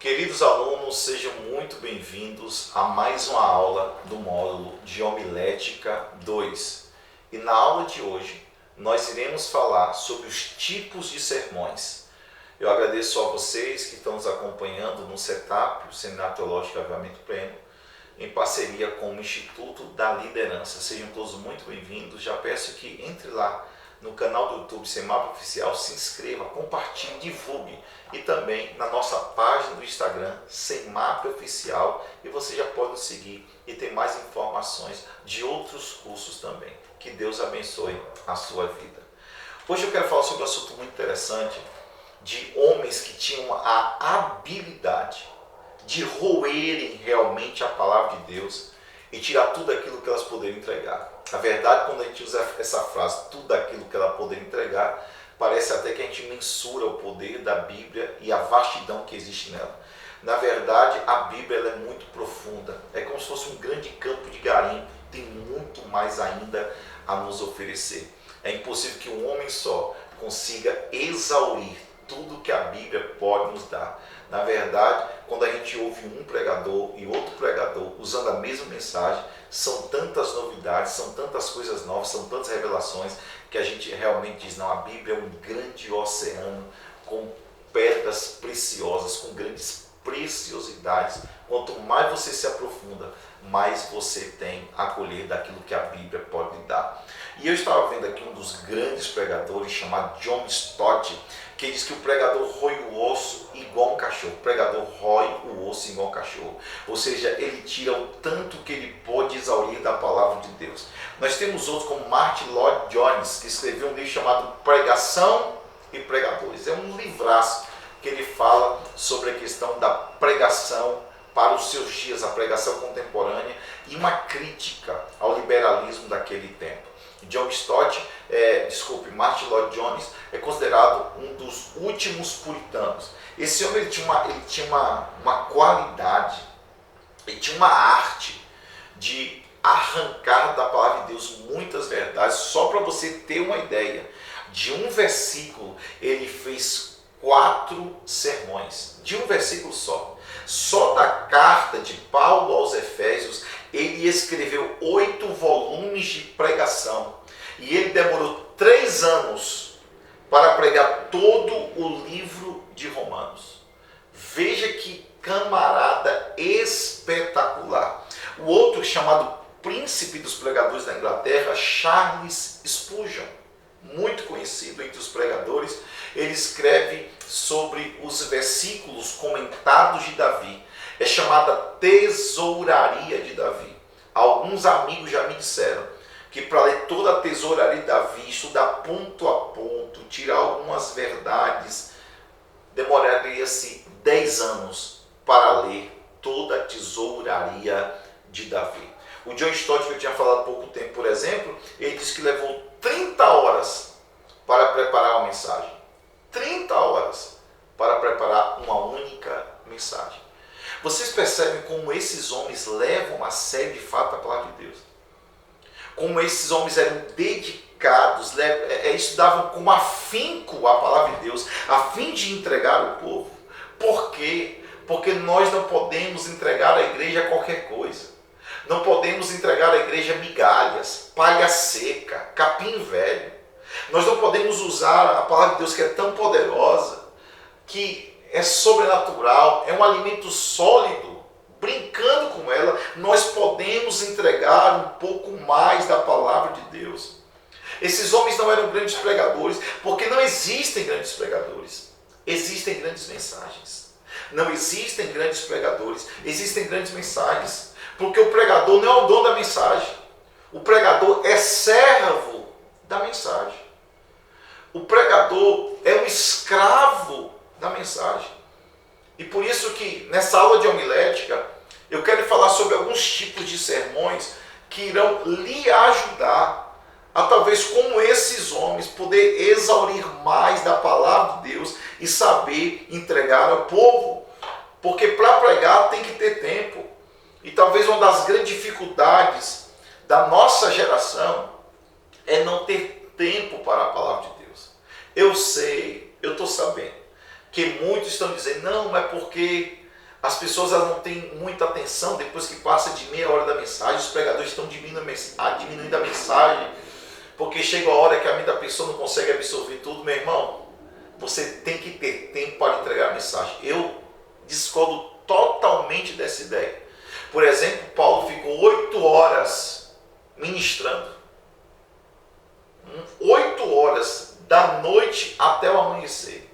Queridos alunos, sejam muito bem-vindos a mais uma aula do módulo de Homilética 2. E na aula de hoje, nós iremos falar sobre os tipos de sermões. Eu agradeço a vocês que estão nos acompanhando no CETAP, o Seminário Teológico Avivamento Pleno, em parceria com o Instituto da Liderança. Sejam todos muito bem-vindos. Já peço que entre lá no canal do YouTube Semap Oficial, se inscreva, compartilhe, divulgue. E também na nossa página do Instagram, Semap Oficial, e você já pode nos seguir e ter mais informações de outros cursos também. Que Deus abençoe a sua vida. Hoje eu quero falar sobre um assunto muito interessante, de homens que tinham a habilidade de roerem realmente a palavra de Deus e tirar tudo aquilo que elas poderiam entregar. Na verdade, quando a gente usa essa frase, tudo aquilo que ela poderia entregar, parece até que a gente mensura o poder da Bíblia e a vastidão que existe nela. Na verdade, a Bíblia ela é muito profunda. É como se fosse um grande campo de garimpo. Tem muito mais ainda a nos oferecer. É impossível que um homem só consiga exaurir tudo que a Bíblia pode nos dar. Na verdade, quando a gente ouve um pregador e outro pregador usando a mesma mensagem, são tantas novidades, são tantas coisas novas, são tantas revelações, que a gente realmente diz, não, a Bíblia é um grande oceano com pedras preciosas, com grandes preciosidades. Quanto mais você se aprofunda, mais você tem a colher daquilo que a Bíblia pode lhe dar. E eu estava vendo aqui um dos grandes pregadores, chamado John Stott, que diz que o pregador rói o osso igual um cachorro. O pregador rói o osso igual um cachorro. Ou seja, ele tira o tanto que ele pode exaurir da palavra de Deus. Nós temos outros como Martin Lloyd-Jones, que escreveu um livro chamado Pregação e Pregadores. É um livraço que ele fala sobre a questão da pregação para os seus dias, a pregação contemporânea e uma crítica ao liberalismo daquele tempo. Martin Lloyd-Jones é considerado um dos últimos puritanos. Esse homem ele tinha uma qualidade, ele tinha uma arte de arrancar da palavra de Deus muitas verdades. Só para você ter uma ideia, de um versículo ele fez 4 sermões, de um versículo só. Só da carta de Paulo aos Efésios, ele escreveu 8 volumes de pregação. E ele demorou 3 anos para pregar todo o livro de Romanos. Veja que camarada espetacular. O outro, chamado príncipe dos pregadores da Inglaterra, Charles Spurgeon, muito conhecido entre os pregadores, ele escreve sobre os versículos comentados de Davi. É chamada tesouraria de Davi. Alguns amigos já me disseram que para ler toda a tesouraria de Davi, estudar ponto a ponto, tirar algumas verdades, demoraria-se 10 anos para ler toda a tesouraria de Davi. O John Stott, que eu tinha falado há pouco tempo, por exemplo, ele disse que levou 30 horas para preparar uma mensagem. 30 horas para preparar uma única mensagem. Vocês percebem como esses homens levam a sério de fato a palavra de Deus? Como esses homens eram dedicados, estudavam com afinco a palavra de Deus, a fim de entregar ao povo. Por quê? Porque nós não podemos entregar à igreja qualquer coisa. Não podemos entregar à igreja migalhas, palha seca, capim velho. Nós não podemos usar a palavra de Deus, que é tão poderosa, que é sobrenatural, é um alimento sólido. Brincando com ela, nós podemos entregar um pouco mais da palavra de Deus. Esses homens não eram grandes pregadores, porque não existem grandes pregadores. Existem grandes mensagens. Não existem grandes pregadores, existem grandes mensagens. Porque o pregador não é o dono da mensagem. O pregador é servo da mensagem. O pregador é um escravo da mensagem. E por isso que nessa aula de homilética, eu quero falar sobre alguns tipos de sermões que irão lhe ajudar a talvez como esses homens poder exaurir mais da palavra de Deus e saber entregar ao povo. Porque para pregar tem que ter tempo. E talvez uma das grandes dificuldades da nossa geração é não ter tempo para a palavra de Deus. Eu sei, eu estou sabendo que muitos estão dizendo, não, mas porque As pessoas elas não têm muita atenção depois que passa de meia hora da mensagem. Os pregadores estão diminuindo a mensagem, porque chega a hora que a mente da pessoa não consegue absorver tudo. Meu irmão, você tem que ter tempo para entregar a mensagem. Eu discordo totalmente dessa ideia. Por exemplo, Paulo ficou 8 horas ministrando. 8 horas da noite até o amanhecer.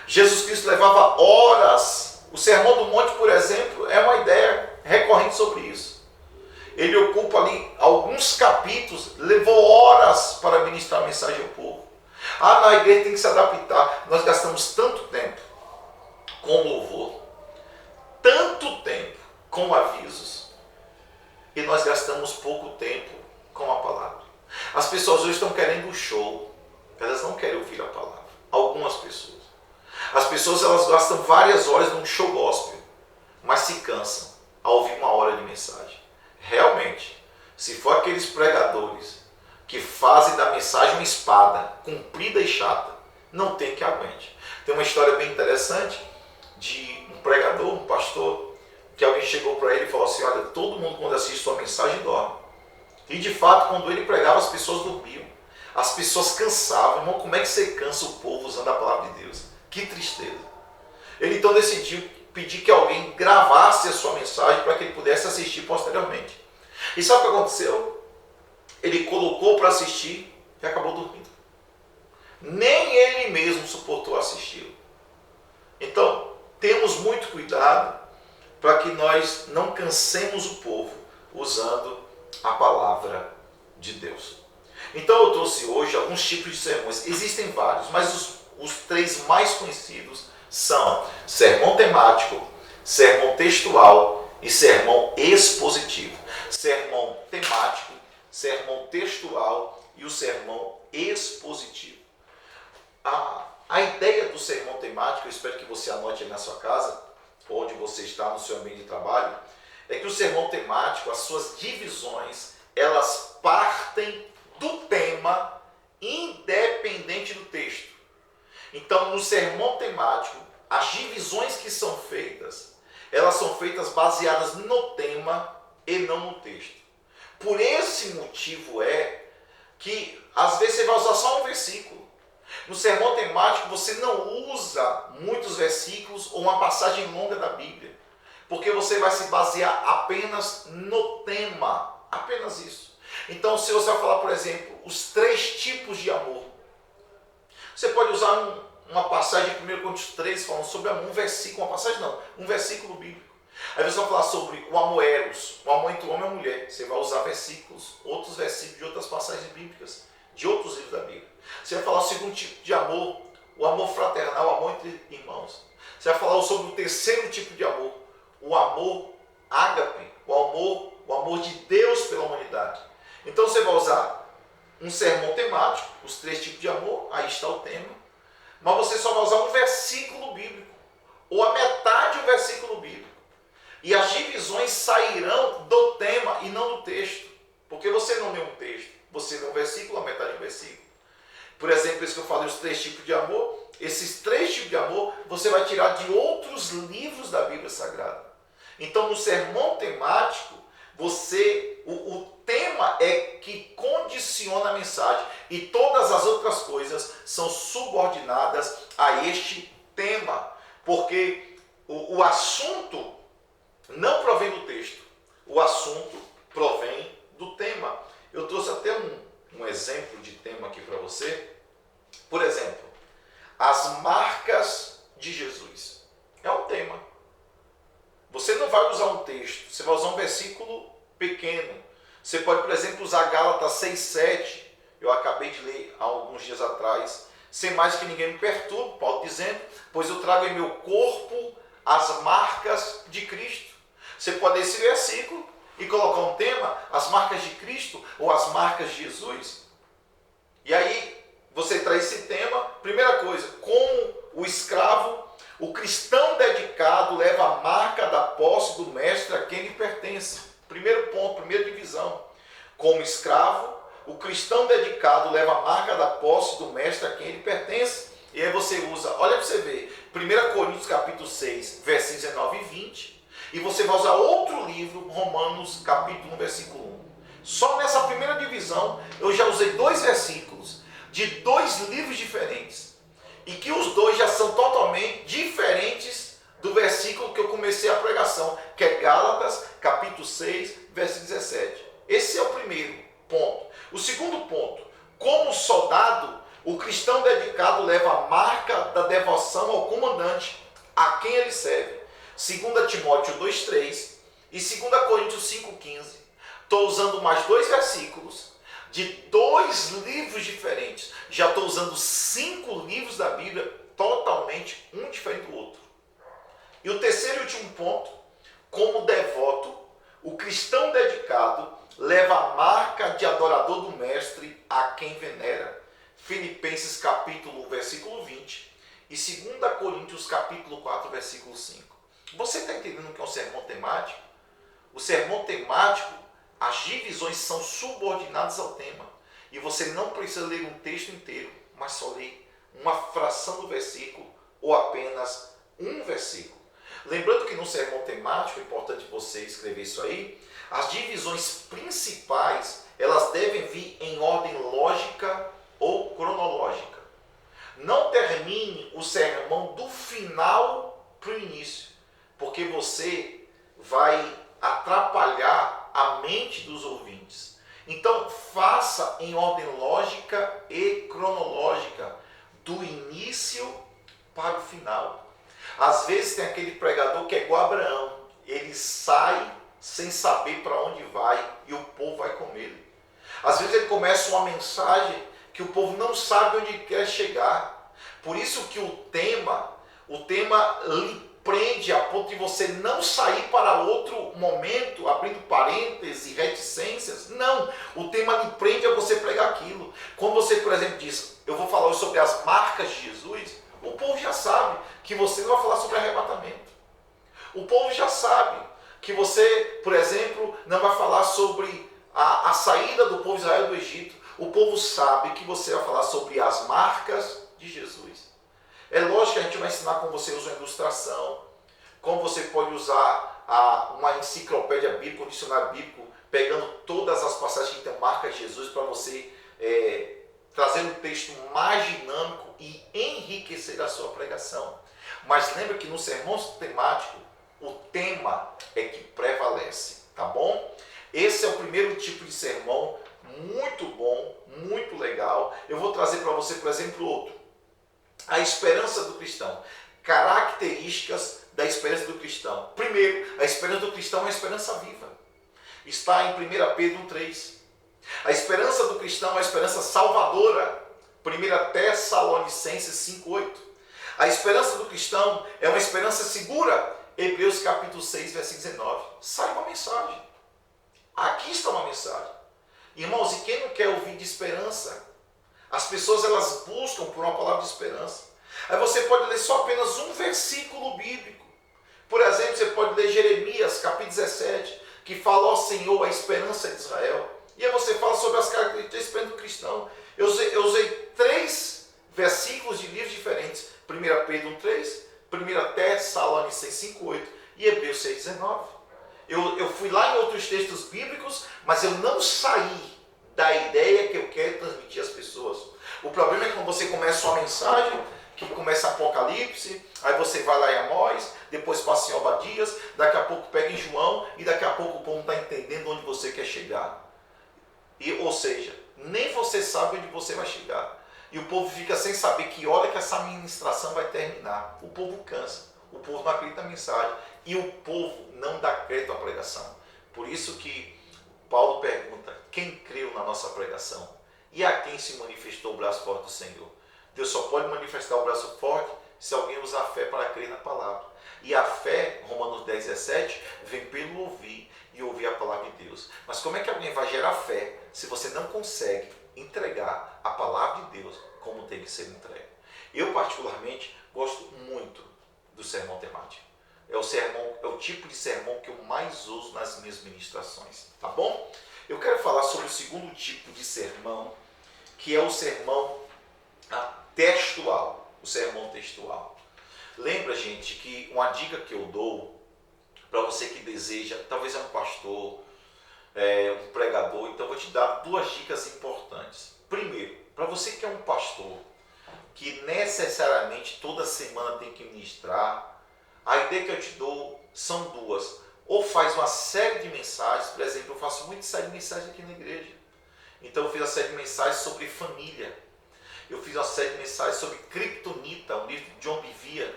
Jesus Cristo levava horas. O Sermão do Monte, por exemplo, é uma ideia recorrente sobre isso. Ele ocupa ali alguns capítulos, levou horas para ministrar a mensagem ao povo. Na igreja tem que se adaptar. Nós gastamos tanto tempo com louvor, tanto tempo com avisos, e nós gastamos pouco tempo com a palavra. As pessoas hoje estão querendo o show, elas não querem ouvir a palavra. Algumas pessoas. As pessoas elas gastam várias horas num show gospel, mas se cansam ao ouvir 1 hora de mensagem. Realmente, se for aqueles pregadores que fazem da mensagem uma espada, comprida e chata, não tem que aguente. Tem uma história bem interessante de um pregador, um pastor, que alguém chegou para ele e falou assim: olha, todo mundo quando assiste sua mensagem dorme. E de fato, quando ele pregava, as pessoas dormiam. As pessoas cansavam. Irmão, como é que você cansa o povo usando a palavra de Deus? Que tristeza. Ele então decidiu pedir que alguém gravasse a sua mensagem para que ele pudesse assistir posteriormente. E sabe o que aconteceu? Ele colocou para assistir e acabou dormindo. Nem ele mesmo suportou assistir. Então, temos muito cuidado para que nós não cansemos o povo usando a palavra de Deus. Então eu trouxe hoje alguns tipos de sermões. Existem vários, mas os 3 mais conhecidos são sermão temático, sermão textual e sermão expositivo. Sermão temático, sermão textual e o sermão expositivo. A ideia do sermão temático, eu espero que você anote aí na sua casa, onde você está no seu ambiente de trabalho, é que o sermão temático, as suas divisões, elas partem do tema independente do texto. Então, no sermão temático, as divisões que são feitas, elas são feitas baseadas no tema e não no texto. Por esse motivo é que, às vezes, você vai usar só um versículo. No sermão temático, você não usa muitos versículos ou uma passagem longa da Bíblia, porque você vai se basear apenas no tema, apenas isso. Então, se você vai falar, por exemplo, os 3 tipos de amor, você pode usar uma passagem de 1 Coríntios 13 falando sobre amor, um versículo, uma passagem não, um versículo bíblico. Aí você vai falar sobre o amor eros, o amor entre o homem e a mulher. Você vai usar versículos, outros versículos de outras passagens bíblicas, de outros livros da Bíblia. Você vai falar o segundo tipo de amor, o amor fraternal, o amor entre irmãos. Você vai falar sobre o terceiro tipo de amor, o amor ágape, o amor de Deus pela humanidade. Então você vai usar um sermão temático, os 3 tipos de amor, aí está o tema, mas você só vai usar um versículo bíblico, ou a metade do versículo bíblico. E as divisões sairão do tema e não do texto, porque você não lê um texto, você lê um versículo, a metade do versículo. Por exemplo, isso que eu falei, os 3 tipos de amor, esses 3 tipos de amor você vai tirar de outros livros da Bíblia Sagrada. Então, no sermão temático, o tema é que condiciona a mensagem e todas as outras coisas são subordinadas a este tema, porque o assunto não provém do texto, o assunto provém do tema. Eu trouxe até um exemplo de tema aqui para você. Por exemplo, as marcas de Jesus. É um tema. Você não vai usar um texto, você vai usar um versículo pequeno. Você pode, por exemplo, usar Gálatas 6:7. Eu acabei de ler há alguns dias atrás. Sem mais que ninguém me perturbe, Paulo dizendo, pois eu trago em meu corpo as marcas de Cristo. Você pode ler esse versículo e colocar um tema, as marcas de Cristo ou as marcas de Jesus. E aí você traz esse tema, primeira coisa, como o escravo, o cristão dedicado leva a marca da posse do mestre a quem lhe pertence. Primeiro ponto, primeira divisão. Como escravo, o cristão dedicado leva a marca da posse do mestre a quem ele pertence. E aí você usa, olha para você ver, 1 Coríntios capítulo 6, versículos 19 e 20. E você vai usar outro livro, Romanos capítulo 1, versículo 1. Só nessa primeira divisão eu já usei 2 versículos de 2 livros diferentes. E que os dois já são totalmente diferentes do versículo que eu comecei a pregação, que é Gálatas capítulo 6, versículo 17. Esse é o primeiro ponto. O segundo ponto, como soldado, o cristão dedicado leva a marca da devoção ao comandante a quem ele serve. 2 Timóteo 2,3 e 2 Coríntios 5,15. Estou usando mais 2 versículos de 2 livros diferentes. Já estou usando 5 livros da Bíblia totalmente um diferente do outro. E o terceiro e último ponto, como devoto, o cristão dedicado leva a marca de adorador do mestre a quem venera. Filipenses capítulo 1, versículo 20 e 2 Coríntios capítulo 4, versículo 5. Você está entendendo o que é um sermão temático? O sermão temático, as divisões são subordinadas ao tema. E você não precisa ler um texto inteiro, mas só ler uma fração do versículo ou apenas um versículo. Lembrando que no sermão temático, é importante você escrever isso aí, as divisões principais, elas devem vir em ordem lógica ou cronológica. Não termine o sermão do final para o início, porque você vai atrapalhar a mente dos ouvintes. Então, faça em ordem lógica e cronológica, do início para o final. Às vezes tem aquele pregador que é igual a Abraão, ele sai sem saber para onde vai e o povo vai com ele. Às vezes ele começa uma mensagem que o povo não sabe onde quer chegar. Por isso que o tema lhe prende a ponto de você não sair para outro momento, abrindo parênteses e reticências. Não, o tema lhe prende a você pregar aquilo. Quando você, por exemplo, diz, eu vou falar sobre as marcas de Jesus, o povo já sabe que você não vai falar sobre arrebatamento. O povo já sabe que você, por exemplo, não vai falar sobre a saída do povo de Israel do Egito. O povo sabe que você vai falar sobre as marcas de Jesus. É lógico que a gente vai ensinar como você usa uma ilustração, como você pode usar uma enciclopédia bíblica, um dicionário bíblico, pegando todas as passagens que tem marca de Jesus para você trazer um texto mais dinâmico e enriquecer a sua pregação. Mas lembra que no sermão temático, o tema é que prevalece, tá bom? Esse é o primeiro tipo de sermão, muito bom, muito legal. Eu vou trazer para você, por exemplo, outro. A esperança do cristão. Características da esperança do cristão. Primeiro, a esperança do cristão é uma esperança viva. Está em 1 Pedro 3. A esperança do cristão é uma esperança salvadora. 1 Tessalonicenses 5,8. A esperança do cristão é uma esperança segura. Hebreus capítulo 6, versículo 19. Sai uma mensagem. Aqui está uma mensagem. Irmãos, e quem não quer ouvir de esperança? As pessoas, elas buscam por uma palavra de esperança. Aí você pode ler só apenas um versículo bíblico. Por exemplo, você pode ler Jeremias capítulo 17, que fala, ó Senhor, a esperança de Israel. E aí você fala sobre as características da esperança do cristão. Eu usei 3 versículos de livros diferentes. 1 Pedro 1,3, 1 Tessalonicenses 5,8 e Hebreus 6,19. Eu fui lá em outros textos bíblicos, mas eu não saí da ideia que eu quero transmitir às pessoas. O problema é quando você começa uma mensagem, que começa Apocalipse, aí você vai lá em Amós, depois passa em Obadias, daqui a pouco pega em João, e daqui a pouco o povo não está entendendo onde você quer chegar. Ou seja, nem você sabe onde você vai chegar. E o povo fica sem saber que hora que essa ministração vai terminar. O povo cansa, o povo não acredita na mensagem, e o povo não dá crédito à pregação. Por isso que Paulo pergunta, quem creu na nossa pregação? E a quem se manifestou o braço forte do Senhor? Deus só pode manifestar o braço forte se alguém usar fé para crer na palavra. E a fé, Romanos 10, 17, vem pelo ouvir e ouvir a palavra de Deus. Mas como é que alguém vai gerar fé se você não consegue entregar a palavra de Deus como tem que ser entregue? Eu, particularmente, gosto muito do sermão temático. É o tipo de sermão que eu mais uso nas minhas ministrações, tá bom? Eu quero falar sobre o segundo tipo de sermão, que é o sermão textual. o sermão textual. Lembra, gente, que uma dica que eu dou para você que deseja, talvez é um pastor, um pregador, então eu vou te dar duas dicas importantes. Primeiro, para você que é um pastor, que necessariamente toda semana tem que ministrar, a ideia que eu te dou são duas. Ou faz uma série de mensagens, por exemplo, eu faço muita série de mensagens aqui na igreja. Então eu fiz uma série de mensagens sobre família. Eu fiz uma série de mensagens sobre Kryptonita, um livro de John Bevere.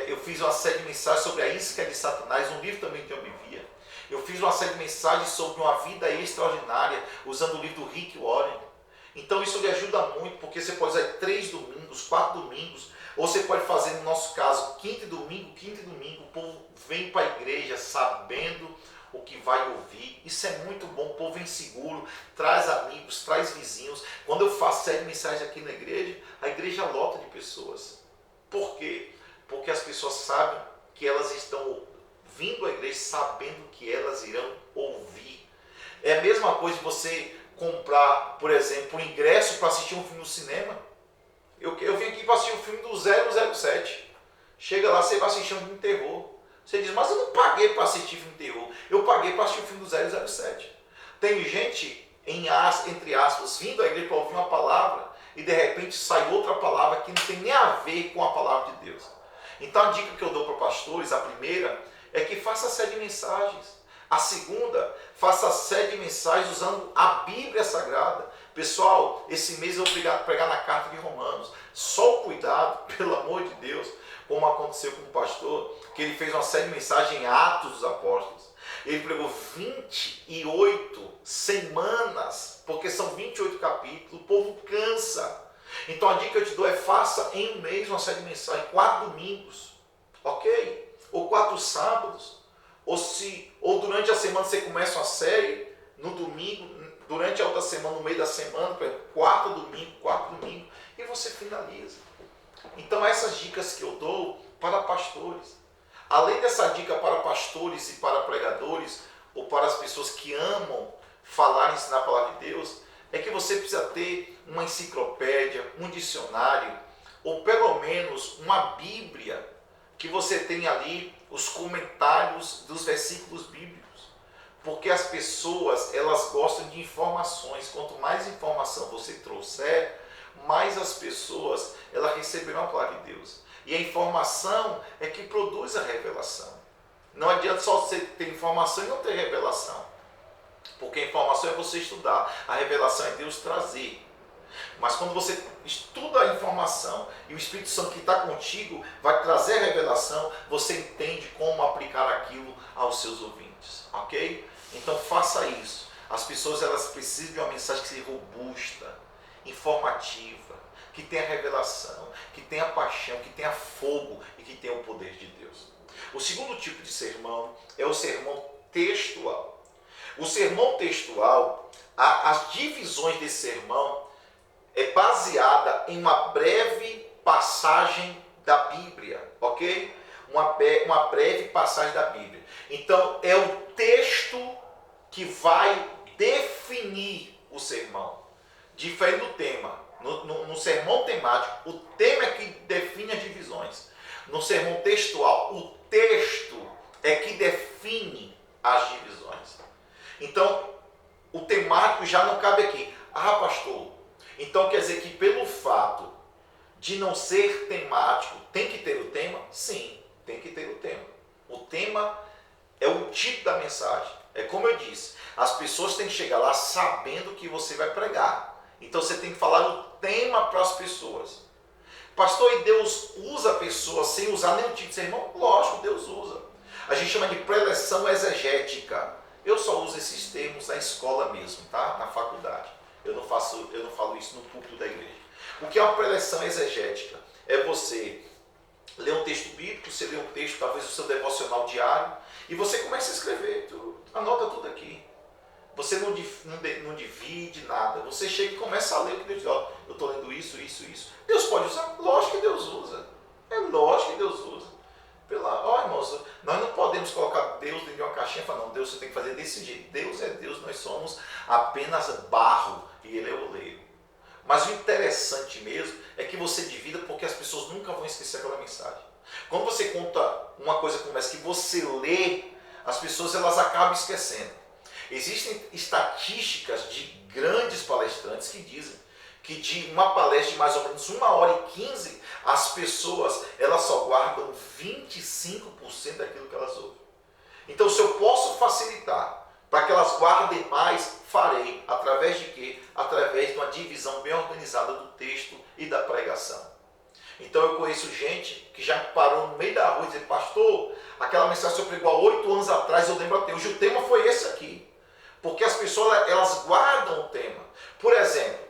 Eu fiz uma série de mensagens sobre a isca de Satanás, um livro também de John Bevere. Eu fiz uma série de mensagens sobre uma vida extraordinária, usando o livro do Rick Warren. Então isso lhe ajuda muito, porque você pode fazer 3 domingos, 4 domingos, ou você pode fazer, no nosso caso, quinta e domingo, o povo vem para a igreja sabendo o que vai ouvir. Isso é muito bom, o povo vem seguro, traz amigos, traz vizinhos. Quando eu faço série de mensagens aqui na igreja, a igreja lota de pessoas. Por quê? Porque as pessoas sabem que elas estão vindo à igreja sabendo que elas irão ouvir. É a mesma coisa de você comprar, por exemplo, um ingresso para assistir um filme no cinema. Eu vim aqui para assistir o filme do 007. Chega lá, você vai assistir um filme de terror. Você diz, mas eu não paguei para assistir filme de terror. Eu paguei para assistir o filme do 007. Tem gente, entre aspas, vindo à igreja para ouvir uma palavra e de repente sai outra palavra que não tem nem a ver com a palavra de Deus. Então a dica que eu dou para pastores, a primeira, é que faça a série de mensagens. A segunda, faça a série de mensagens usando a Bíblia Sagrada. Pessoal, esse mês eu vou pregar na carta de Romanos. Só o cuidado, pelo amor de Deus, como aconteceu com o pastor, que ele fez uma série de mensagens em Atos dos Apóstolos. Ele pregou 28 semanas, porque são 28 capítulos, o povo cansa. Então a dica que eu te dou é faça em um mês uma série de mensagens, 4 domingos, ok? Ou 4 sábados. Ou durante a semana você começa uma série, no domingo, durante a outra semana, no meio da semana, por exemplo, 4 domingo, e você finaliza. Então essas dicas que eu dou para pastores. Além dessa dica para pastores e para pregadores, ou para as pessoas que amam falar e ensinar a palavra de Deus, é que você precisa ter uma enciclopédia, um dicionário, ou pelo menos uma Bíblia, que você tenha ali os comentários dos versículos bíblicos. Porque as pessoas, elas gostam de informações. Quanto mais informação você trouxer, mais as pessoas, elas receberão a palavra de Deus. E a informação é que produz a revelação. Não adianta só você ter informação e não ter revelação. Porque a informação é você estudar. A revelação é Deus trazer. Mas quando você estuda a informação e o Espírito Santo que está contigo vai trazer a revelação, você entende como aplicar aquilo aos seus ouvintes, ok? Então faça isso. As pessoas, elas precisam de uma mensagem que seja robusta, informativa, que tenha revelação, que tenha paixão, que tenha fogo e que tenha o poder de Deus. O segundo tipo de sermão é o sermão textual. O sermão textual, as divisões desse sermão é baseada em uma breve passagem da Bíblia, ok? Uma breve passagem da Bíblia. Então, é o texto que vai definir o sermão. Diferente do tema. No sermão temático, o tema é que define as divisões. No sermão textual, o texto é que define as divisões. Então, o temático já não cabe aqui. Ah, pastor, então quer dizer que pelo fato de não ser temático, tem que ter o tema? Sim, tem que ter o tema. O tema é o tipo da mensagem. É como eu disse, as pessoas têm que chegar lá sabendo que você vai pregar. Então você tem que falar o tema para as pessoas. Pastor, e Deus usa pessoas sem usar nenhum tipo de sermão? Lógico, Deus usa. A gente chama de preleção exegética. Eu só uso esses termos na escola mesmo, tá? Na faculdade. Eu não falo isso no púlpito da igreja. O que é uma preleção exegética? É você ler um texto bíblico, você lê um texto, talvez o seu devocional diário, e você começa a escrever, anota tudo aqui. Você não divide nada. Você chega e começa a ler o que Deus diz. Ó, eu estou lendo isso. Deus pode usar? Lógico que Deus usa. É lógico que Deus usa. Ó, irmãos, nós não podemos colocar Deus dentro de uma caixinha e falar, não, Deus você tem que fazer desse jeito. Deus é Deus, nós somos apenas barro e Ele é oleiro. Mas o interessante mesmo é que você divida, porque as pessoas nunca vão esquecer aquela mensagem. Quando você conta uma coisa como essa que você lê, as pessoas elas acabam esquecendo. Existem estatísticas de grandes palestrantes que dizem que de uma palestra de mais ou menos 1h15, as pessoas elas só guardam 25% daquilo que elas ouvem. Então, se eu posso facilitar para que elas guardem mais, farei. Através de quê? Através de uma divisão bem organizada do texto e da pregação. Então eu conheço gente que já parou no meio da rua e disse: pastor, aquela mensagem que o senhor pregou há 8 anos atrás, eu lembro até hoje, o tema foi esse aqui. Porque as pessoas elas guardam o tema. Por exemplo,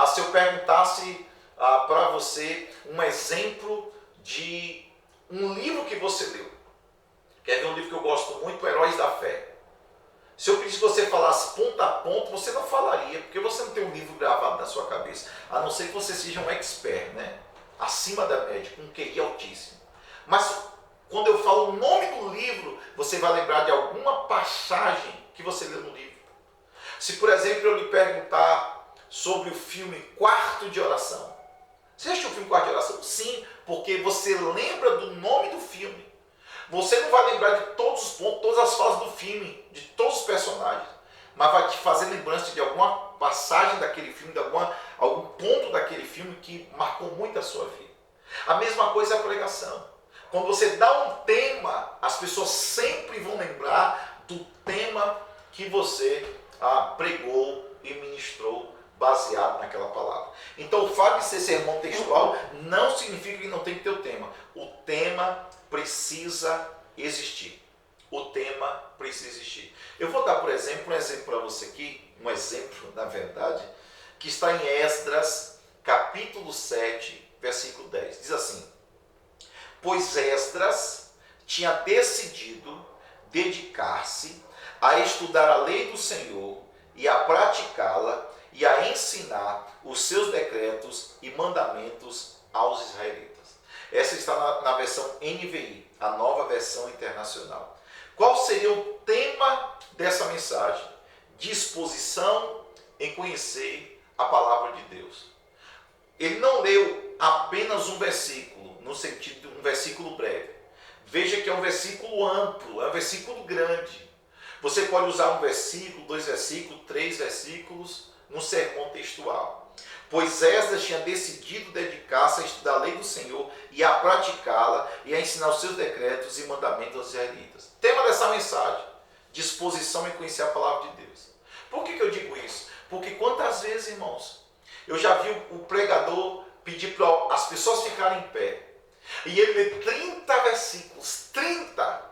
se eu perguntasse para você um exemplo de um livro que você leu. Quer ver um livro que eu gosto muito, Heróis da Fé. Se eu pedisse que você falasse ponto a ponto, você não falaria, porque você não tem um livro gravado na sua cabeça, a não ser que você seja um expert, né? Acima da média, com um QI altíssimo. Mas quando eu falo o nome do livro, você vai lembrar de alguma passagem que você leu no livro. Se, por exemplo, eu lhe perguntar sobre o filme Quarto de Oração. Você assistiu o filme Quarto de Oração? Sim, porque você lembra do nome do filme. Você não vai lembrar de todos os pontos, todas as falas do filme, de todos os personagens, mas vai te fazer lembrança de alguma passagem daquele filme, de algum ponto daquele filme que marcou muito a sua vida. A mesma coisa é a pregação. Quando você dá um tema, as pessoas sempre vão lembrar do tema que você pregou e ministrou baseado naquela palavra. Então, o fato de ser sermão textual não significa que não tem que ter o tema. O tema precisa existir. O tema precisa existir. Eu vou dar, por exemplo, um exemplo para você aqui, um exemplo, na verdade, que está em Esdras, capítulo 7, versículo 10. Diz assim: pois Esdras tinha decidido dedicar-se a estudar a lei do Senhor e a praticá-la e a ensinar os seus decretos e mandamentos aos israelitas. Essa está na versão NVI, a nova versão internacional. Qual seria o tema dessa mensagem? Disposição em conhecer a palavra de Deus. Ele não leu apenas um versículo, no sentido de um versículo breve. Veja que é um versículo amplo, é um versículo grande. Você pode usar um versículo, 2 versículos, 3 versículos no sermão textual. Pois Esdras tinha decidido dedicar-se a estudar a lei do Senhor e a praticá-la e a ensinar os seus decretos e mandamentos aos israelitas. Tema dessa mensagem: disposição em conhecer a palavra de Deus. Por que eu digo isso? Porque quantas vezes, irmãos, eu já vi o pregador pedir para as pessoas ficarem em pé e ele lê 30 versículos, 30,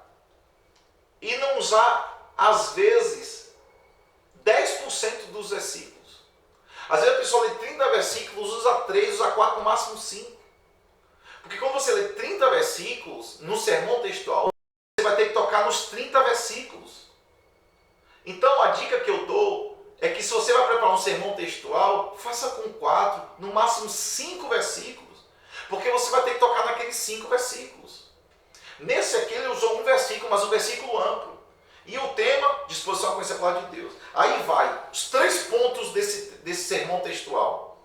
e não usar, às vezes, 10% dos versículos. Às vezes a pessoa lê 30 versículos, usa 3, usa 4, no máximo 5. Porque quando você lê 30 versículos, no sermão textual, você vai ter que tocar nos 30 versículos. Então a dica que eu dou é que se você vai preparar um sermão textual, faça com 4, no máximo 5 versículos. Porque você vai ter que tocar naqueles 5 versículos. Nesse aqui ele usou um versículo, mas um versículo amplo. E o tema, disposição a conhecer a palavra de Deus. Aí vai, os 3 pontos desse sermão textual.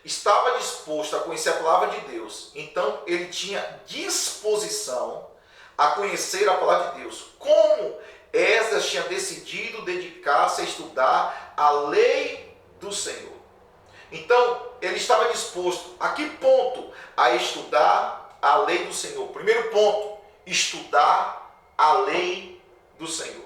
Estava disposto a conhecer a palavra de Deus. Então ele tinha disposição a conhecer a palavra de Deus. Como Esdras tinha decidido dedicar-se a estudar a lei do Senhor. Então ele estava disposto, a que ponto? A estudar a lei do Senhor. Primeiro ponto, estudar a lei do Senhor.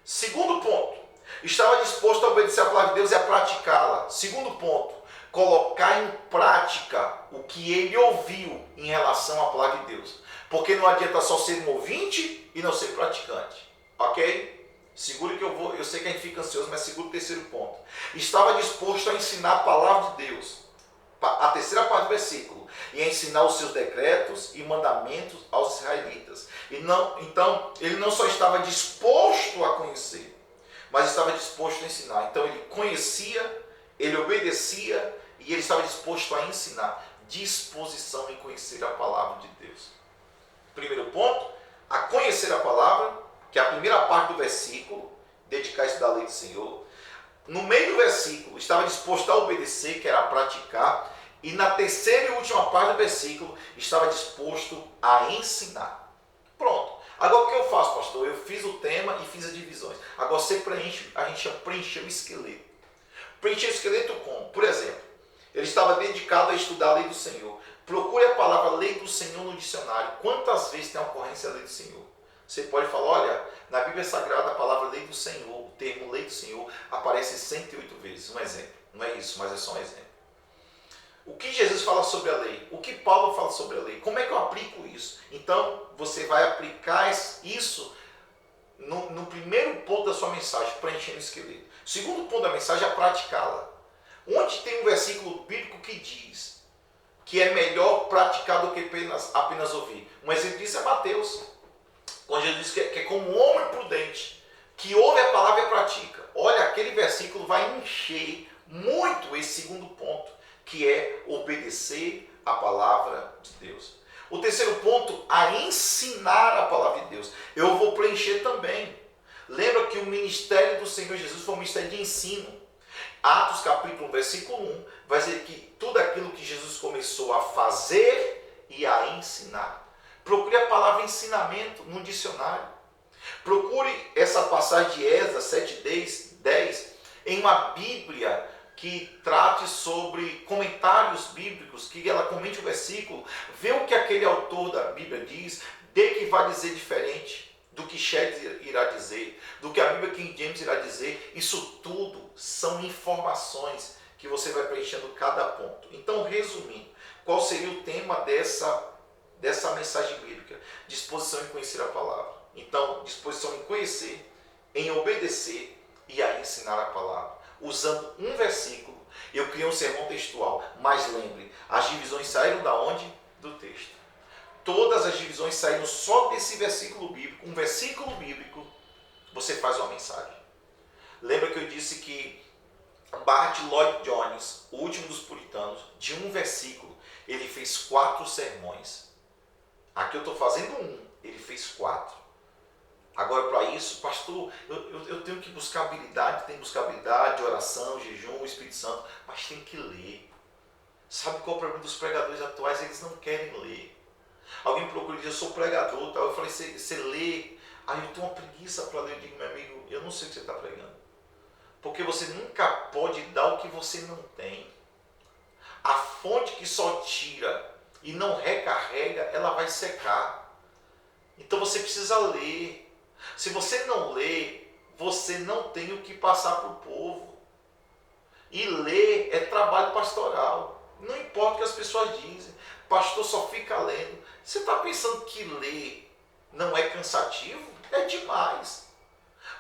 Segundo ponto, estava disposto a obedecer a palavra de Deus e a praticá-la. Segundo ponto, colocar em prática o que ele ouviu em relação à palavra de Deus. Porque não adianta só ser um ouvinte e não ser praticante. Ok? Segure que eu sei que a gente fica ansioso, mas segure o terceiro ponto. Estava disposto a ensinar a palavra de Deus. A terceira parte do versículo. E a ensinar os seus decretos e mandamentos aos israelitas. Então, ele não só estava disposto a conhecer, mas estava disposto a ensinar. Então, ele conhecia, ele obedecia e ele estava disposto a ensinar. Disposição em conhecer a palavra de Deus. Primeiro ponto, a conhecer a palavra, que é a primeira parte do versículo, dedicar-se da lei do Senhor. no meio do versículo, estava disposto a obedecer, que era praticar, e na terceira e última parte do versículo, estava disposto a ensinar. Pronto. Agora o que eu faço, pastor? Eu fiz o tema e fiz as divisões. Agora você preenche, a gente chama preencher o esqueleto. Preencher o esqueleto como? Por exemplo, ele estava dedicado a estudar a lei do Senhor. Procure a palavra lei do Senhor no dicionário. Quantas vezes tem a ocorrência a lei do Senhor? Você pode falar, olha, na Bíblia Sagrada a palavra lei do Senhor, o termo lei do Senhor, aparece 108 vezes. Um exemplo. Não é isso, mas é só um exemplo. O que Jesus fala sobre a lei? O que Paulo fala sobre a lei? Como é que eu aplico isso? Então, você vai aplicar isso no primeiro ponto da sua mensagem, preenchendo o esqueleto. O segundo ponto da mensagem é praticá-la. Onde tem um versículo bíblico que diz que é melhor praticar do que apenas ouvir. Um exemplo disso é Mateus, quando Jesus diz que é como um homem prudente, que ouve a palavra e pratica. Olha, aquele versículo vai encher muito esse segundo ponto, que é obedecer a palavra de Deus. O terceiro ponto, a ensinar a palavra de Deus. Eu vou preencher também. Lembra que o ministério do Senhor Jesus foi um ministério de ensino. Atos capítulo 1, versículo 1, vai dizer que tudo aquilo que Jesus começou a fazer e a ensinar. Procure a palavra ensinamento no dicionário. Procure essa passagem de Esdras 7:10 em uma Bíblia que trate sobre comentários bíblicos, que ela comente o versículo, vê o que aquele autor da Bíblia diz, de que vai dizer diferente do que Shedd irá dizer, do que a Bíblia King James irá dizer. Isso tudo são informações que você vai preenchendo cada ponto. Então, resumindo, qual seria o tema dessa mensagem bíblica? Disposição em conhecer a palavra. Então, disposição em conhecer, em obedecer e a ensinar a palavra. Usando um versículo, eu criei um sermão textual, mas lembre, as divisões saíram da onde? Do texto. Todas as divisões saíram só desse versículo bíblico. Um versículo bíblico, você faz uma mensagem. Lembra que eu disse que Bart Lloyd Jones, o último dos puritanos, de um versículo, ele fez 4 sermões. Aqui eu estou fazendo um, ele fez 4. Agora, para isso, pastor, eu tenho que buscar habilidade, tenho que buscar habilidade, oração, jejum, Espírito Santo, mas tem que ler. Sabe qual é o problema dos pregadores atuais? Eles não querem ler. Alguém procura e diz, eu sou pregador, tal. Eu falei, você lê? Aí eu tenho uma preguiça para ler. Eu digo, meu amigo, eu não sei o que você está pregando. Porque você nunca pode dar o que você não tem. A fonte que só tira e não recarrega, ela vai secar. Então você precisa ler. Se você não lê, você não tem o que passar para o povo. E ler é trabalho pastoral. Não importa o que as pessoas dizem. Pastor só fica lendo. Você está pensando que ler não é cansativo? É demais.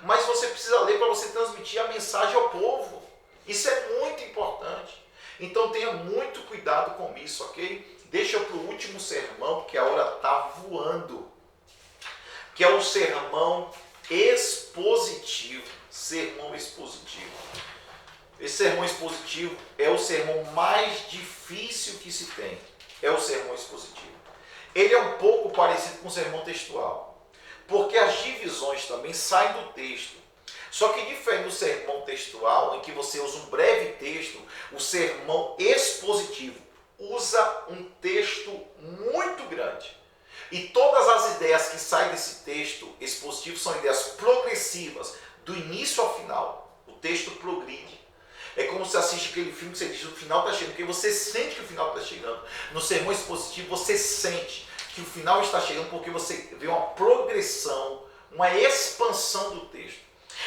Mas você precisa ler para você transmitir a mensagem ao povo. Isso é muito importante. Então tenha muito cuidado com isso, ok? Deixa para o último sermão, porque a hora está voando. Que é o sermão expositivo. Sermão expositivo. Esse sermão expositivo é o sermão mais difícil que se tem. É o sermão expositivo. Ele é um pouco parecido com o sermão textual. Porque as divisões também saem do texto. Só que diferente do sermão textual, em que você usa um breve texto, o sermão expositivo usa um texto muito grande. E todas as ideias que saem desse texto expositivo são ideias progressivas, do início ao final. O texto progride. É como se assiste aquele filme que você diz, o final está chegando, porque você sente que o final está chegando. No sermão expositivo, você sente que o final está chegando, porque você vê uma progressão, uma expansão do texto.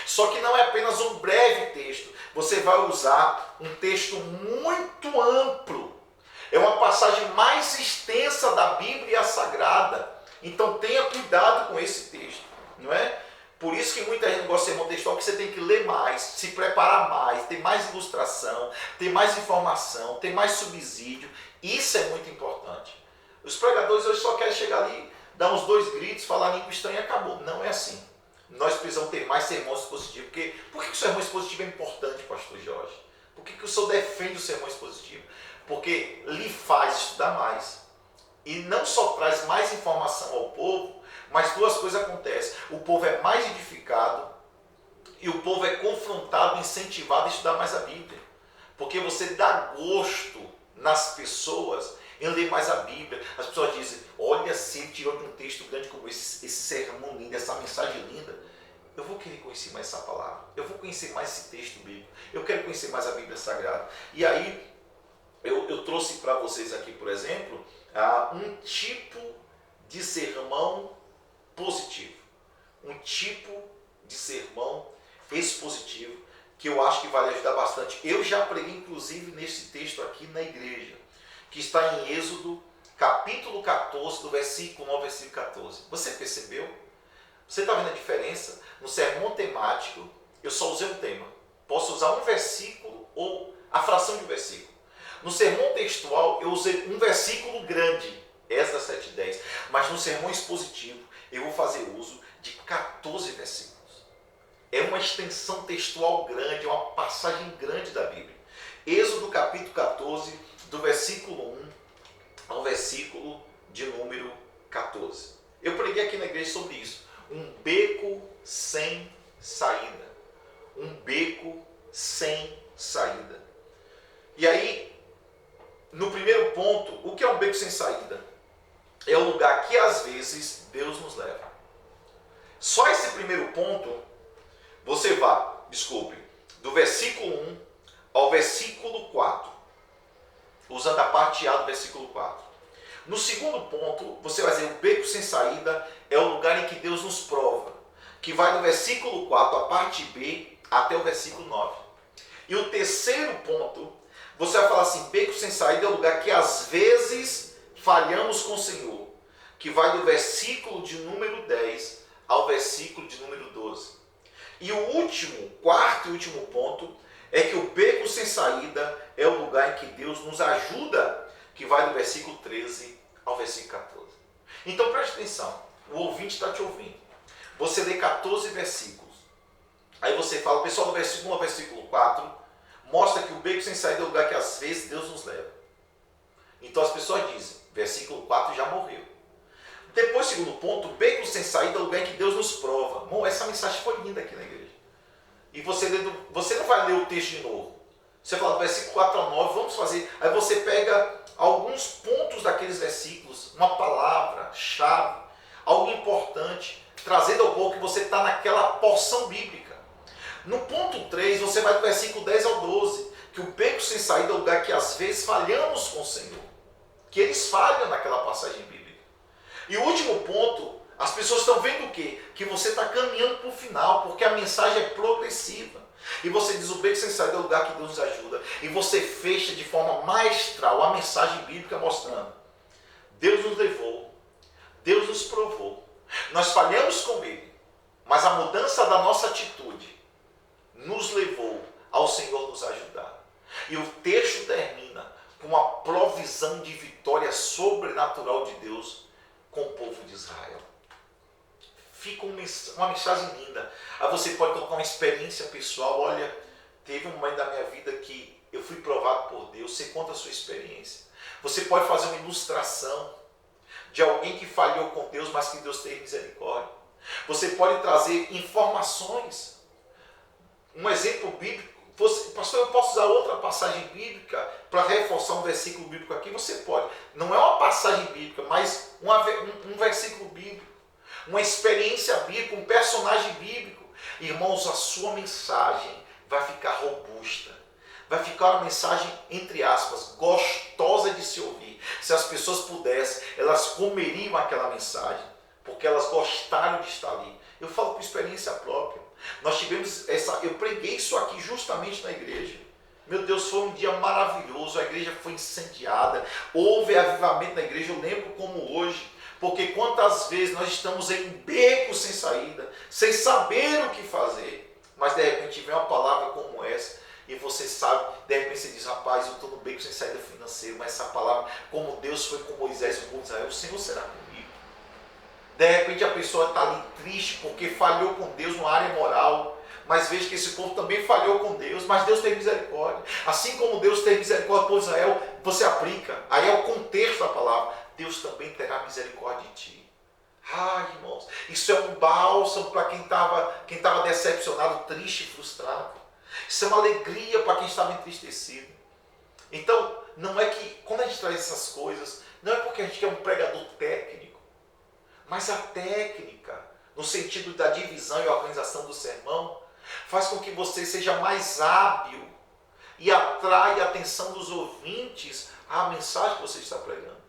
Só que não é apenas um breve texto. Você vai usar um texto muito amplo. É uma passagem mais extensa da Bíblia Sagrada. Então tenha cuidado com esse texto, não é? Por isso que muita gente gosta de sermão textual, que você tem que ler mais, se preparar mais, ter mais ilustração, ter mais informação, ter mais subsídio. Isso é muito importante. Os pregadores hoje só querem chegar ali, dar uns 2 gritos, falar língua estranha e acabou. Não é assim. Nós precisamos ter mais sermão expositivo. Por que o sermão expositivo é importante, pastor Jorge? Por que o senhor defende o sermão expositivo? Porque lhe faz estudar mais. E não só traz mais informação ao povo, mas 2 coisas acontecem. O povo é mais edificado E o povo é confrontado, incentivado a estudar mais a Bíblia. Porque você dá gosto nas pessoas em ler mais a Bíblia. As pessoas dizem, olha, se ele tirou de um texto grande como esse sermão lindo, essa mensagem linda, eu vou querer conhecer mais essa palavra, eu vou conhecer mais esse texto bíblico, eu quero conhecer mais a Bíblia Sagrada. E aí, eu trouxe para vocês aqui, por exemplo, um tipo de sermão positivo, um tipo de sermão expositivo, que eu acho que vai ajudar bastante. Eu já preguei, inclusive, nesse texto aqui na igreja, que está em Êxodo, capítulo 14, do versículo 9 ao versículo 14. Você percebeu? Você está vendo a diferença? No sermão temático, eu só usei um tema. Posso usar um versículo ou a fração de um versículo. No sermão textual, eu usei um versículo grande, Esdras 7:10. Mas no sermão expositivo, eu vou fazer uso de 14 versículos. É uma extensão textual grande, é uma passagem grande da Bíblia. Êxodo capítulo 14, do versículo 1 ao versículo de número 14. Eu preguei aqui na igreja sobre isso. Um beco sem saída. Um beco sem saída. E aí, no primeiro ponto, o que é um beco sem saída? É o lugar que às vezes Deus nos leva. Só esse primeiro ponto, você vai, do versículo 1 ao versículo 4, usando a parte A do versículo 4. No segundo ponto, você vai dizer, o beco sem saída é o lugar em que Deus nos prova, que vai do versículo 4, a parte B, até o versículo 9. E o terceiro ponto, você vai falar assim, beco sem saída é o lugar que às vezes falhamos com o Senhor, que vai do versículo de número 10 ao versículo de número 12. E o último, quarto e último ponto, é que o beco sem saída é o lugar em que Deus nos ajuda, que vai do versículo 13 ao versículo 14. Então preste atenção, o ouvinte está te ouvindo. Você lê 14 versículos. Aí você fala, pessoal, do versículo 1 ao versículo 4, mostra que o beco sem saída é o lugar que às vezes Deus nos leva. Então as pessoas dizem, versículo 4 já morreu. Depois, segundo ponto, o beco sem saída é o lugar em que Deus nos prova. Bom, essa mensagem foi linda aqui na igreja. E você não vai ler o texto de novo. Você fala do versículo 4 ao 9, vamos fazer. Aí você pega alguns pontos daqueles versículos, uma palavra, chave, algo importante, trazendo ao pouco que você está naquela porção bíblica. No ponto 3, você vai do versículo 10 ao 12, que o beco sem saída é o lugar que às vezes falhamos com o Senhor. Que eles falham naquela passagem bíblica. E o último ponto, as pessoas estão vendo o quê? Que você está caminhando para o final, porque a mensagem é progressiva. E você diz, o beco sem saída é o lugar que Deus nos ajuda. E você fecha de forma maestral a mensagem bíblica mostrando. Deus nos levou, Deus nos provou. Nós falhamos com Ele, mas a mudança da nossa atitude nos levou ao Senhor nos ajudar. E o texto termina com a provisão de vitória sobrenatural de Deus com o povo de Israel. Fica uma mensagem linda. Aí você pode colocar uma experiência pessoal. Olha, teve um momento da minha vida que eu fui provado por Deus. Você conta a sua experiência. Você pode fazer uma ilustração de alguém que falhou com Deus, mas que Deus teve misericórdia. Você pode trazer informações. Um exemplo bíblico. Pastor, eu posso usar outra passagem bíblica para reforçar um versículo bíblico aqui? Você pode. Não é uma passagem bíblica, mas um versículo bíblico. Uma experiência bíblica, um personagem bíblico. Irmãos, a sua mensagem vai ficar robusta. Vai ficar uma mensagem, entre aspas, gostosa de se ouvir. Se as pessoas pudessem, elas comeriam aquela mensagem, porque elas gostaram de estar ali. Eu falo por experiência própria. Nós tivemos eu preguei isso aqui justamente na igreja. Meu Deus, foi um dia maravilhoso, a igreja foi incendiada, houve avivamento na igreja, eu lembro como hoje, porque quantas vezes nós estamos em beco sem saída, sem saber o que fazer, mas de repente vem uma palavra como essa, e você sabe, de repente você diz, rapaz, eu estou no beco sem saída financeira, mas essa palavra, como Deus foi com Moisés e o povo de Israel, o Senhor será comigo. De repente a pessoa está ali triste porque falhou com Deus numa área moral. Mas veja que esse povo também falhou com Deus, mas Deus teve misericórdia. Assim como Deus teve misericórdia por Israel, você aplica. Aí é o contexto da palavra. Deus também terá misericórdia de ti. Ai, irmãos, isso é um bálsamo para quem tava decepcionado, triste, frustrado. Isso é uma alegria para quem estava entristecido. Então, não é que, quando a gente traz essas coisas, não é porque a gente quer um pregador técnico, mas a técnica, no sentido da divisão e organização do sermão, faz com que você seja mais hábil e atrai a atenção dos ouvintes à mensagem que você está pregando.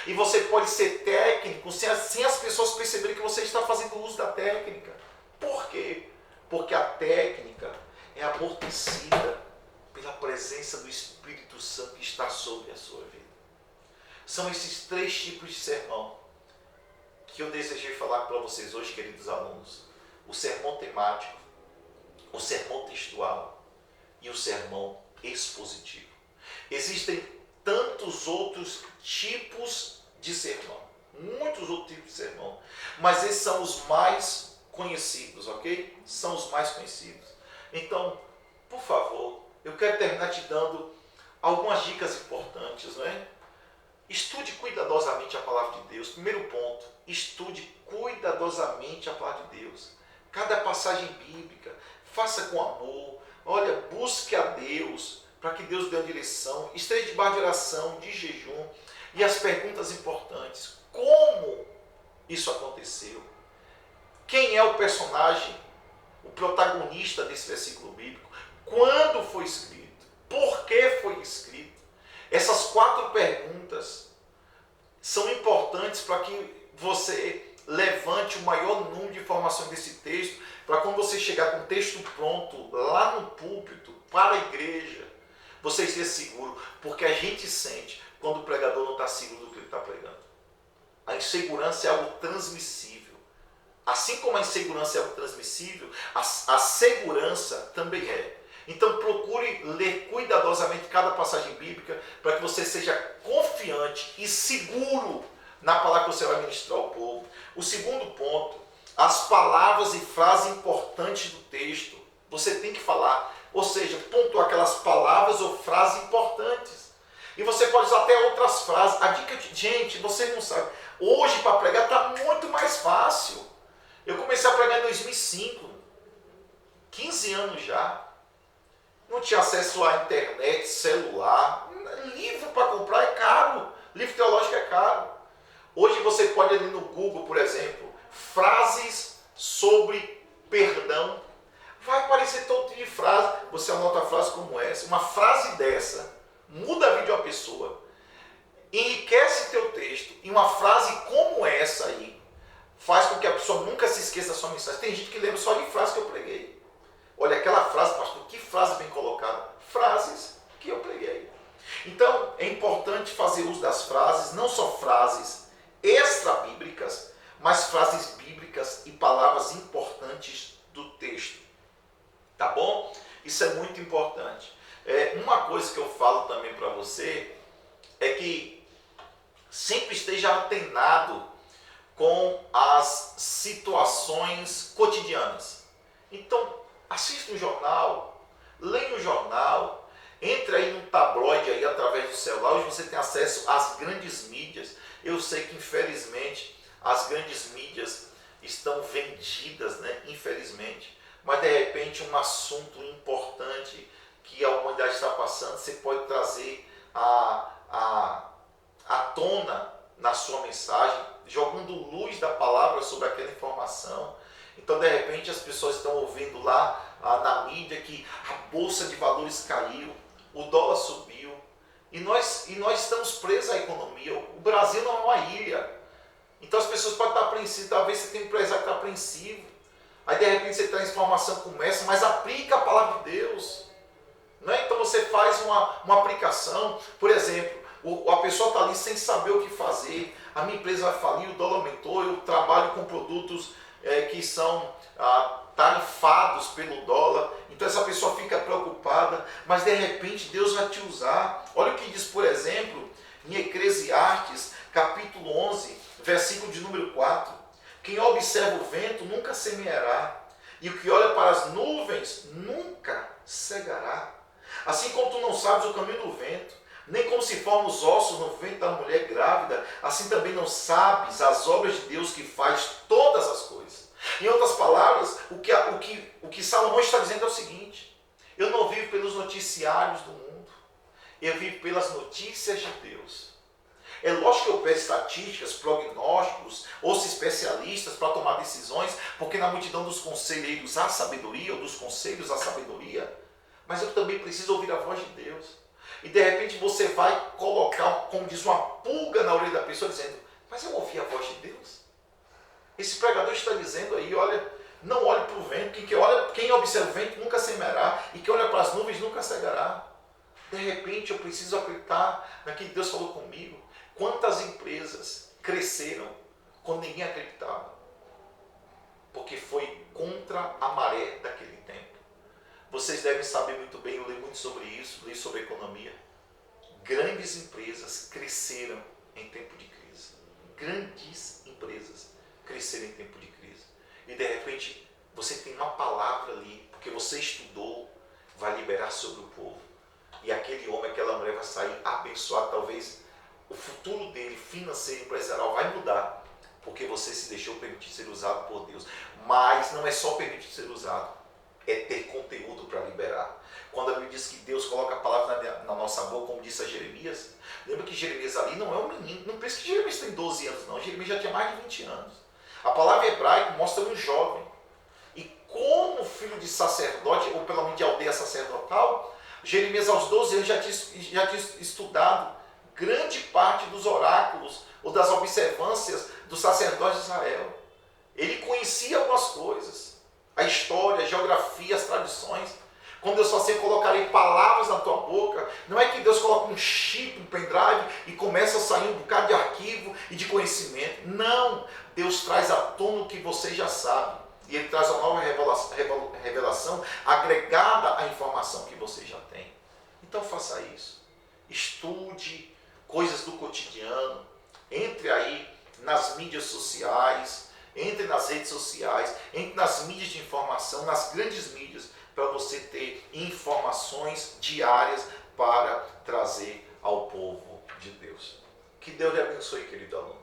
E você pode ser técnico sem as pessoas perceberem que você está fazendo uso da técnica. Por quê? Porque a técnica é amortecida pela presença do Espírito Santo que está sobre a sua vida. São esses 3 tipos de sermão que eu desejei falar para vocês hoje, queridos alunos. O sermão temático, o sermão textual e o sermão expositivo. Existem tantos outros tipos de sermão, muitos outros tipos de sermão, mas esses são os mais conhecidos, ok? São os mais conhecidos. Então, por favor, eu quero terminar te dando algumas dicas importantes, não é? Estude cuidadosamente a palavra de Deus. Primeiro ponto, estude cuidadosamente a palavra de Deus. Cada passagem bíblica, faça com amor. Olha, busque a Deus, para que Deus dê a direção. Esteja debaixo de oração, de jejum. E as perguntas importantes: como isso aconteceu? Quem é o personagem, o protagonista desse versículo bíblico? Quando foi escrito? Por que foi escrito? Essas 4 perguntas são importantes para que você levante o maior número de informações desse texto, para quando você chegar com o texto pronto lá no púlpito, para a igreja, você esteja seguro, porque a gente sente quando o pregador não está seguro do que ele está pregando. A insegurança é algo transmissível. Assim como a insegurança é algo transmissível, a segurança também é. Então procure ler cuidadosamente cada passagem bíblica para que você seja confiante e seguro na palavra que você vai ministrar ao povo. O segundo ponto, as palavras e frases importantes do texto. Você tem que falar, ou seja, pontuar aquelas palavras ou frases importantes. E você pode usar até outras frases. A dica de gente, vocês não sabem, hoje para pregar está muito mais fácil. Eu comecei a pregar em 2005, 15 anos já. Não tinha acesso à internet, celular. Livro para comprar é caro. Livro teológico é caro. Hoje você pode ir no Google, por exemplo, frases sobre perdão. Vai aparecer todo tipo de frase. Você anota a frase como essa. Uma frase dessa muda a vida de uma pessoa. Enriquece teu texto. E uma frase como essa aí faz com que a pessoa nunca se esqueça da sua mensagem. Tem gente que lembra só de frase que eu preguei. Olha, aquela frase, pastor, que frase bem colocada. Frases que eu preguei. Então, é importante fazer uso das frases, não só frases extra-bíblicas, mas frases bíblicas e palavras importantes do texto. Tá bom? Isso é muito importante. Uma coisa que eu falo também para você é que sempre esteja atenado com as situações cotidianas. Então, assista um jornal, leia um jornal, entre aí no tabloide aí através do celular. Hoje você tem acesso às grandes mídias. Eu sei que infelizmente as grandes mídias estão vendidas, né? Infelizmente. Mas de repente um assunto importante que a humanidade está passando, você pode trazer à tona na sua mensagem, jogando luz da palavra sobre aquela informação. Então, de repente, as pessoas estão ouvindo lá na mídia que a bolsa de valores caiu, o dólar subiu, e nós estamos presos à economia. O Brasil não é uma ilha. Então, as pessoas podem estar apreensivas. Talvez você tenha um empresário que está apreensivo. Aí, de repente, você traz informação como essa, mas aplica a palavra de Deus. Não é? Então, você faz uma aplicação. Por exemplo, a pessoa está ali sem saber o que fazer. A minha empresa vai falir, o dólar aumentou, eu trabalho com produtos que são tarifados pelo dólar. Então essa pessoa fica preocupada, mas de repente Deus vai te usar. Olha o que diz, por exemplo, em Eclesiastes, capítulo 11, versículo de número 4. Quem observa o vento nunca semeará, e o que olha para as nuvens nunca cegará. Assim como tu não sabes o caminho do vento, Nem como se formam os ossos no ventre da mulher grávida, assim também não sabes as obras de Deus que faz todas as coisas. Em outras palavras, o que Salomão está dizendo é o seguinte: eu não vivo pelos noticiários do mundo, eu vivo pelas notícias de Deus. É lógico que eu peço estatísticas, prognósticos, ouço especialistas para tomar decisões, porque na multidão dos conselheiros há sabedoria, ou dos conselhos há sabedoria, mas eu também preciso ouvir a voz de Deus. E de repente você vai colocar, como diz, uma pulga na orelha da pessoa, dizendo: mas eu ouvi a voz de Deus? Esse pregador está dizendo aí, olha, não olhe para o vento, quem observa o vento nunca semeará, e quem olha para as nuvens nunca cegará. De repente eu preciso acreditar naquilo que Deus falou comigo. Quantas empresas cresceram quando ninguém acreditava? Porque foi contra a maré daquele tempo. Vocês devem saber muito bem, eu li muito sobre isso, li sobre economia. Grandes empresas cresceram em tempo de crise. Grandes empresas cresceram em tempo de crise. E de repente você tem uma palavra ali, porque você estudou, vai liberar sobre o povo. E aquele homem, aquela mulher vai sair abençoado. Talvez o futuro dele, financeiro, empresarial, vai mudar, porque você se deixou permitir ser usado por Deus. Mas não é só permitir ser usado, é ter conteúdo para liberar. Quando a Bíblia diz que Deus coloca a palavra na nossa boca, como disse a Jeremias, lembra que Jeremias ali não é um menino, não pensa que Jeremias tem 12 anos, não. Jeremias já tinha mais de 20 anos. A palavra hebraica mostra um jovem. E como filho de sacerdote, ou pelo menos de aldeia sacerdotal, Jeremias aos 12 anos já tinha estudado grande parte dos oráculos ou das observâncias dos sacerdotes de Israel. Ele conhecia algumas coisas, a história, a geografia, as tradições. Quando Deus fala assim: eu colocarei palavras na tua boca, não é que Deus coloca um chip, um pendrive e começa a sair um bocado de arquivo e de conhecimento. Não, Deus traz à tona o que você já sabe. E Ele traz uma nova revelação agregada à informação que você já tem. Então faça isso. Estude coisas do cotidiano. Entre aí nas mídias sociais, entre nas redes sociais, entre nas mídias de informação, nas grandes mídias, para você ter informações diárias para trazer ao povo de Deus. Que Deus lhe abençoe, querido aluno.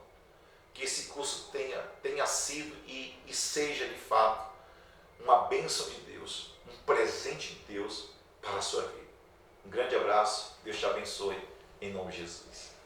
Que esse curso tenha sido e seja de fato uma bênção de Deus, um presente de Deus para a sua vida. Um grande abraço, Deus te abençoe, em nome de Jesus.